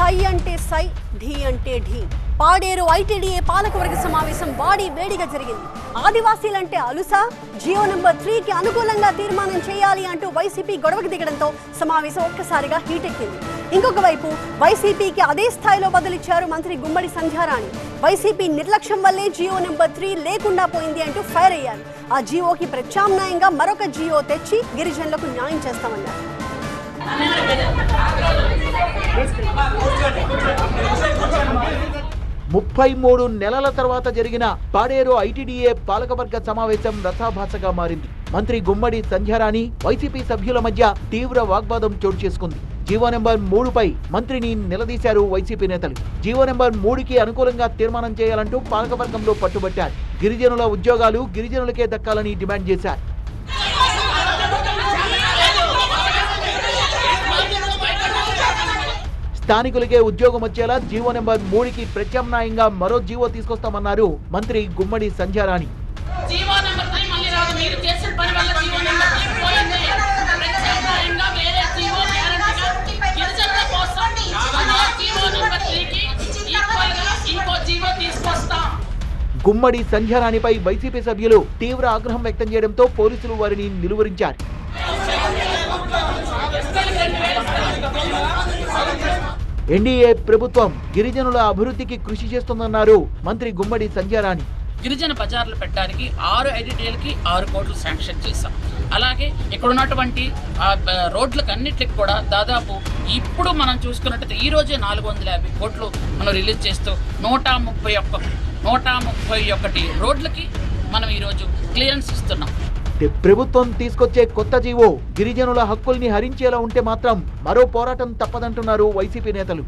సై అంటే సై, ఢీ అంటే ఢీ. పాడేరు ఐటీడీఏ పాలకవర్గ సమావేశం వాడి వేడిగా జరిగింది. ఆదివాసీలంటే అలుసా, జియో నెంబర్ 3కి అనుకూలంగా తీర్మానం చేయాలి అంటూ వైసీపీ గొడవకు దిగడంతో సమావేశం ఒక్కసారిగా హీటెక్కింది. ఇంకొక వైపు వైసీపీకి అదే స్థాయిలో బదులిచ్చారు మంత్రి గుమ్మడి సంధ్యారాణి. వైసీపీ నిర్లక్ష్యం వల్లే జియో నెంబర్ 3 లేకుండా పోయింది అంటూ ఫైర్ అయ్యారు. ఆ జియోకి ప్రత్యామ్నాయంగా మరొక జియో తెచ్చి గిరిజనులకు న్యాయం చేస్తామన్నారు. 33 నెలల తర్వాత జరిగిన పాడేరు ఐటీడీఏ పాలకవర్గ సమావేశం రసాభాసగా మారింది. మంత్రి గుమ్మడి సంధ్యారాణి వైసీపీ సభ్యుల మధ్య తీవ్ర వాగ్వాదం చోటు చేసుకుంది. జీవో నెంబర్ 3పై మంత్రిని నిలదీశారు వైసీపీ నేతలు. జీవో నెంబర్ 3కి అనుకూలంగా తీర్మానం చేయాలంటూ పాలకవర్గంలో పట్టుబట్టారు. గిరిజనుల ఉద్యోగాలు గిరిజనులకే దక్కాలని డిమాండ్ చేశారు. స్థానికులకే ఉద్యోగం వచ్చేలా జీవో నెంబర్ 3కి ప్రత్యామ్నాయంగా మరో జీవో తీసుకొస్తామన్నారు మంత్రి గుమ్మడి సంధ్యారాణి. గుమ్మడి సంధ్యారాణిపై వైసీపీ సభ్యులు తీవ్ర ఆగ్రహం వ్యక్తం చేయడంతో పోలీసులు వారిని నిలువరించారు. ఎన్డీఏ ప్రభుత్వం గిరిజనుల అభివృద్ధికి కృషి చేస్తుందన్నారు మంత్రి గుమ్మడి సంధ్యారాణి. గిరిజన బజార్లు పెట్టడానికి 6 ఐటీడీఏలకి 6 కోట్లు శాంక్షన్ చేశాం. అలాగే ఇక్కడ ఉన్నటువంటి రోడ్లకు అన్నిటికి కూడా దాదాపు ఇప్పుడు మనం చూసుకున్నట్టయితే ఈ రోజే 450 కోట్లు మనం రిలీజ్ చేస్తూ 131 రోడ్లకి మనం ఈరోజు క్లియరెన్స్ ఇస్తున్నాం. ప్రభుత్వం తీసుకొచ్చే కొత్త జీవో గిరిజనుల హక్కుల్ని హరించేలా ఉంటే మాత్రం మరో పోరాటం తప్పదంటున్నారు వైసీపీ నేతలు.